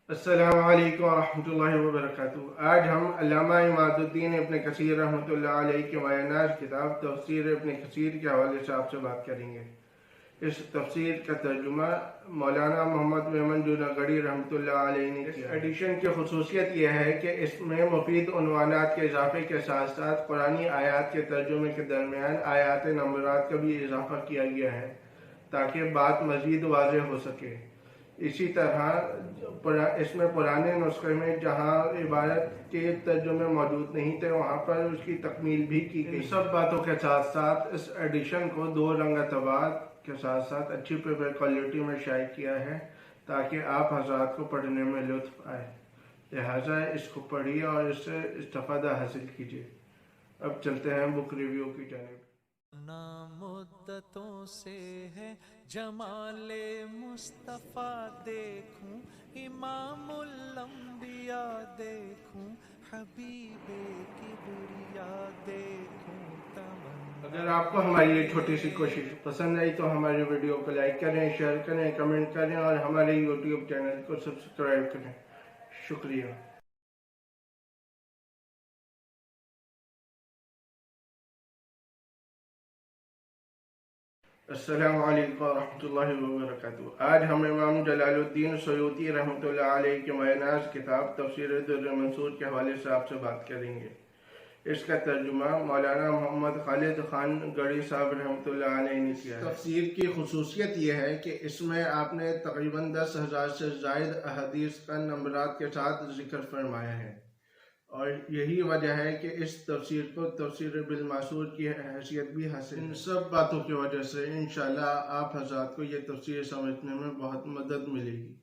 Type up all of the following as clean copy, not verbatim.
السلام علیکم ورحمۃ اللہ وبرکاتہ۔ آج ہم علامہ عماد الدین ابن کثیر رحمۃ اللہ علیہ کے مایہ کتاب تفسیر ابن کثیر کے حوالے سے آپ سے بات کریں گے۔ اس تفسیر کا ترجمہ مولانا محمد میمن جوناگڑھی رحمۃ اللہ علیہ نے کیا۔ ایڈیشن کی خصوصیت یہ ہے کہ اس میں مفید عنوانات کے اضافے کے ساتھ ساتھ قرآنی آیات کے ترجمے کے درمیان آیات نمبرات کا بھی اضافہ کیا گیا ہے تاکہ بات مزید واضح ہو سکے۔ اسی طرح اس میں پرانے نسخے میں جہاں عبارت کے ترجمے موجود نہیں تھے وہاں پر اس کی تکمیل بھی کی گئی۔ سب باتوں کے ساتھ ساتھ اس ایڈیشن کو 2 رنگ طباعت کے ساتھ ساتھ اچھی پیپر کوالٹی میں شائع کیا ہے تاکہ آپ حضرات کو پڑھنے میں لطف آئے، لہٰذا اس کو پڑھیے اور اس سے استفادہ حاصل کیجیے۔ اب چلتے ہیں بک ریویو کی جانب۔ مدتوں سے ہے جمال مصطفیٰ دیکھوں، امام الانبیاء دیکھوں، حبیب کبریا دیکھوں، اگر آپ کو ہماری یہ چھوٹی سی کوشش پسند آئی تو ہماری ویڈیو کو لائک کریں، شیئر کریں، کمنٹ کریں اور ہمارے یوٹیوب چینل کو سبسکرائب کریں۔ شکریہ۔ السلام علیکم ورحمۃ اللہ وبرکاتہ۔ آج ہم امام جلال الدین سیوطی رحمۃ اللہ علیہ کے مایہ کتاب تفسیر در منصور کے حوالے سے آپ سے بات کریں گے۔ اس کا ترجمہ مولانا محمد خالد خان گڑھی صاحب رحمۃ اللہ علیہ نے کیا ہے۔ تفسیر کی خصوصیت یہ ہے کہ اس میں آپ نے تقریباً 10,000 سے زائد احادیث کا نمبرات کے ساتھ ذکر فرمایا ہے، اور یہی وجہ ہے کہ اس تفسیر کو تفسیر بالمعصور کی حیثیت بھی حاصل ہے۔ ان سب باتوں کی وجہ سے انشاءاللہ آپ حضرات کو یہ تفسیر سمجھنے میں بہت مدد ملے گی،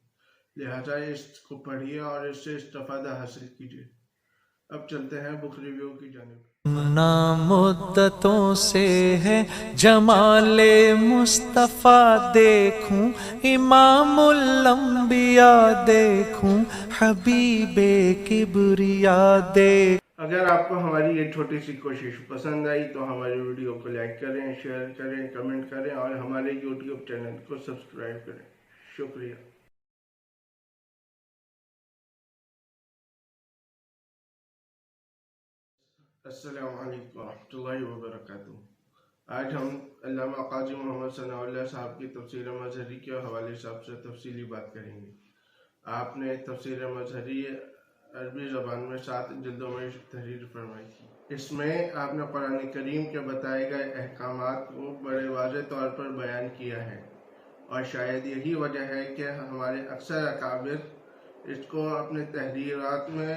لہٰذا اس کو پڑھیے اور اس سے استفادہ حاصل کیجیے۔ اب چلتے ہیں بک ریویو کی جانب۔ مدتوں سے ہے جمال مصطفیٰ دیکھوں، امام الانبیاء دیکھوں، حبیب کبریا دیکھوں۔ اگر آپ کو ہماری یہ چھوٹی سی کوشش پسند آئی تو ہماری ویڈیو کو لائک کریں، شیئر کریں، کمنٹ کریں اور ہمارے یوٹیوب چینل کو سبسکرائب کریں۔ شکریہ۔ السلام علیکم ورحمۃ اللہ وبرکاتہ۔ آج ہم علامہ قاضی محمد ثناء اللہ صاحب کی تفسیر مظہری کے حوالے سے آپ سے تفصیلی بات کریں گے۔ آپ نے تفسیر مظہری عربی زبان میں 7 جلدوں میں تحریر فرمائی تھی۔ اس میں آپ نے قرآن کریم کے بتائے گئے احکامات کو بڑے واضح طور پر بیان کیا ہے، اور شاید یہی وجہ ہے کہ ہمارے اکثر اکابر اس کو اپنے تحریرات میں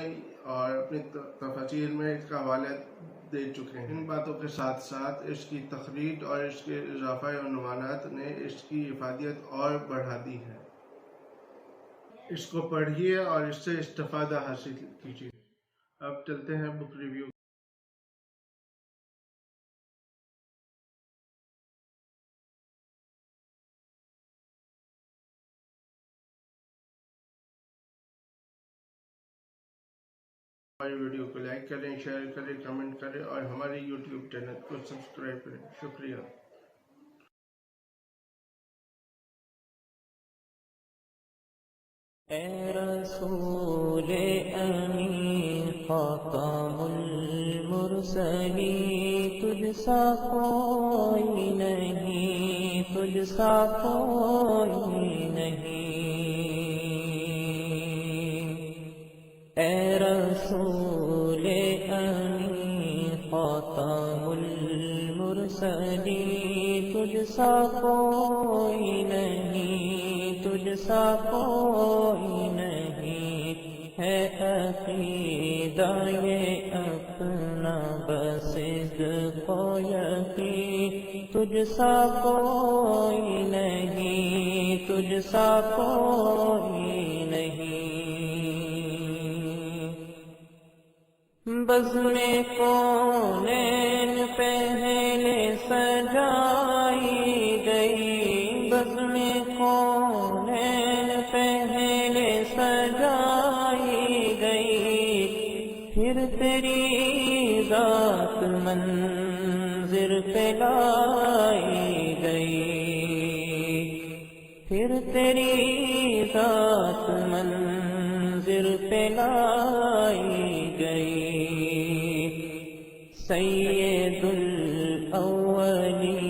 اور اپنی تفاسیر میں اس کا حوالہ دے چکے ہیں۔ ان باتوں کے ساتھ ساتھ اس کی تخریج اور اس کے اضافہ عنوانات نے اس کی افادیت اور بڑھا دی ہے۔ اس کو پڑھیے اور اس سے استفادہ حاصل کیجیے۔ اب چلتے ہیں بک ریویو۔ ہماری ویڈیو کو لائک کریں، شیئر کریں، کمنٹ کریں اور ہمارے یوٹیوب چینل کو سبسکرائب کریں۔ شکریہ۔ اے رسول امین خاتم المرسلین، تجھ سا کوئی نہیں، تجھ سا کوئی نہیں۔ اے رسول امین خاتم المرسلین، تجھ سا کوئی نہیں، تجھ سا کوئی نہیں۔ ہے عقیدہ یہ اپنا بس صدق و یقین، تجھ سا کوئی نہیں، تجھ سا کوئی نہیں۔ بزم کونین پہلے سجائی گئی، بزم کونین پہلے سجائی گئی، پھر تیری ذات منظر پہ لائی گئی، پھر تیری ذات منظر پہ لائی گئی، سید الاولین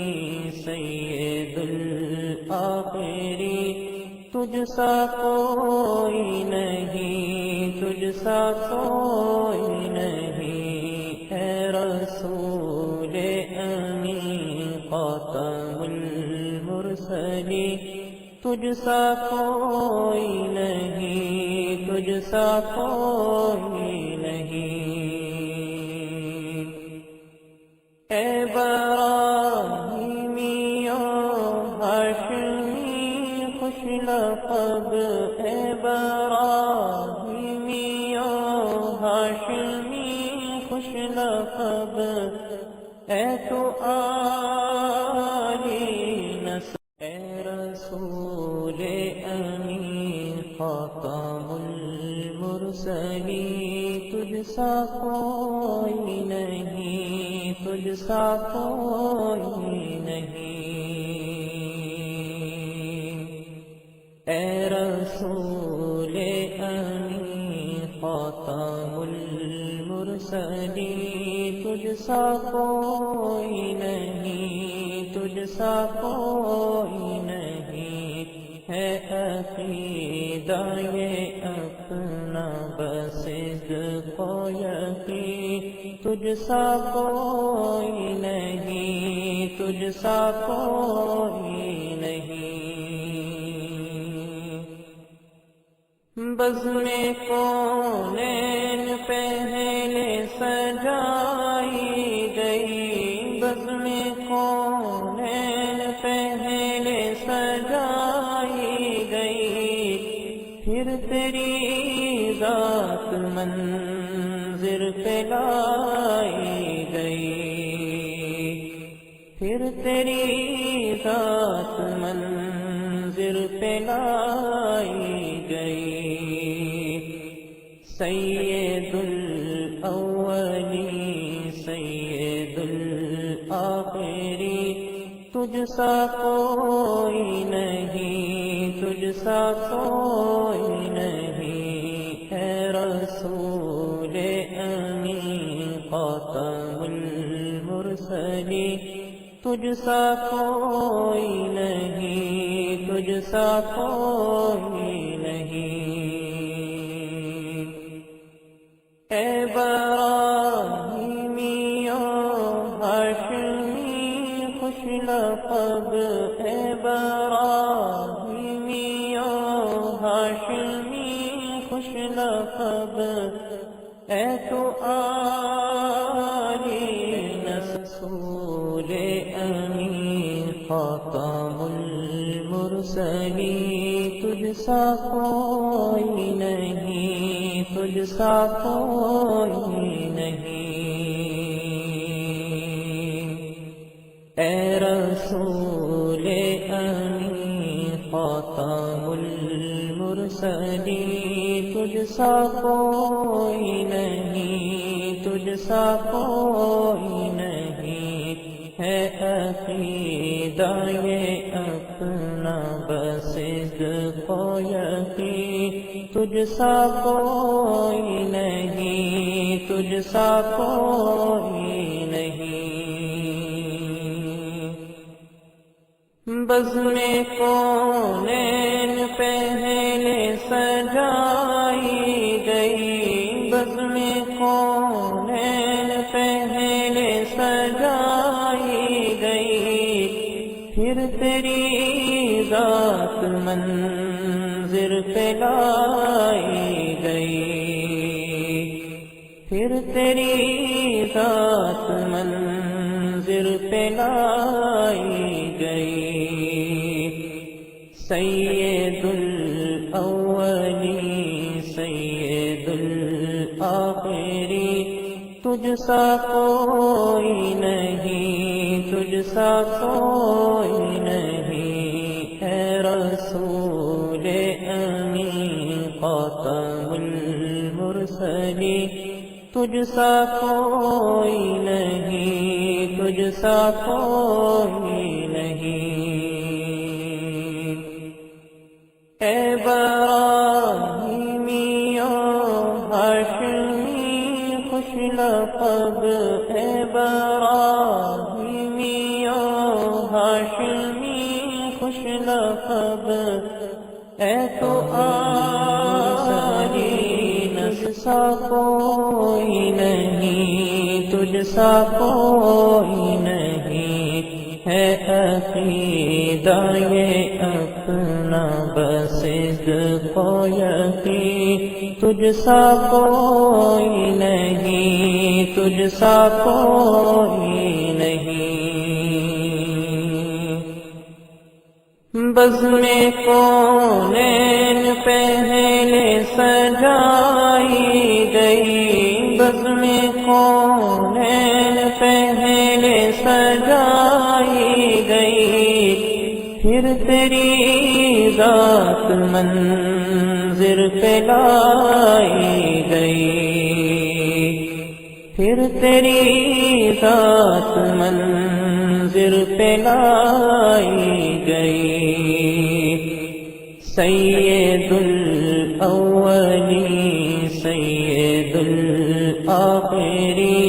سید الآخرین، تجھ سا کوئی نہیں، تجھ سا کوئی نہیں، اے رسول امین خاتم المرسلین، تجھ سا کوئی نہیں، تجھ سا کوئی نہیں، اے ابراہیمیو ہاشمی خوش لقب، اے ابراہیمیو ہاشمی خوش لقب، اے تو عالی نسب، اے رسول امین خاتم المرسلین، تجھ سا کوئی نہیں، تجھ سا کوئی نہیں، اے رسول امین خاتم المرسلین، تجھ سا کوئی نہیں، تجھ سا کوئی نہیں، ہے عقیدہ یہ اپنا بس صدق و یقین، تجھ سا کوئی نہیں، تجھ سا کوئی نہیں، بزم کونین پہلے سجائی گئی، بزم کونین پہلے سجائی گئی، پھر تیری ذات منظر پہ لائی گئی، پھر تیری ذات منظر پہ لائی گئی، سید الاولین سید الآخرین، تجھ سا کوئی نہیں، تجھ سا کوئی نہیں، اے رسول امین خاتم المرسلین، تجھ سا کوئی نہیں، تجھ سا کوئی نہیں، اے ابراہیمیو ہاشمی خوش لقب، اے ابراہیمیو ہاشمی خوش لقب، اے تو عالی رسول امین خاتم المرسلین، تجھ سا کوئی نہیں، تجھ سا کوئی نہیں، اے رسول امین خاتم المرسلین، تجھ سا کوئی نہیں، تجھ سا کوئی نہیں، ہے عقیدہ یہ اپنا بس صدق و یقین، تجھ سا کوئی نہیں، تجھ سا کوئی نہیں، بزم کونین پہلے سجائی گئی، بزم کونین پہلے سجائی گئی، پھر تیری ذات منظر پہ لائی گئی، پھر تیری ذات منظر پہ لائی گئی، سید الاولین سید الآخرین، تجھ سا کوئی نہیں، تجھ سا کوئی نہیں، اے رسول امین خاتم المرسلین، تجھ سا کوئی نہیں، تجھ سا کوئی نہیں، اے ابراہیمیو ہاشمی خوش لقب اے تو آسانی تجھ سا کوئی نہیں، تجھ سا کوئی نہیں ہے عقیدہ یہ اپنا بس صدق و یقین، تجھ سا کوئی نہیں، تجھ سا کوئی نہیں۔ بزم کونین پہلے سجائی گئی، بزم کونین پہلے سجائی گئی، پھر تیری ذات منظر پہ لائی گئی، پھر تیری ذات منظر پہ لائی گئی۔ سید الاولی سید الآخری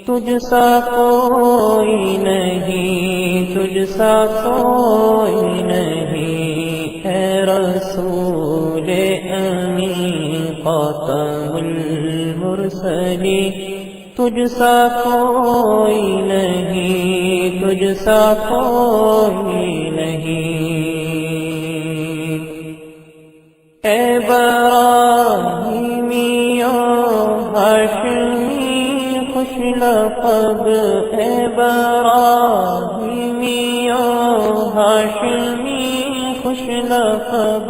تجھ سا کوئی نہیں، تجھ سا کوئی نہیں اے رسول امین خاتم المرسلین، تجھ سا کوئی نہیں، تجھ سا کوئی نہیں۔ اے ابراہیمی و ہاشمی خوش لقب، اے ابراہیمی و ہاشمی خوش لقب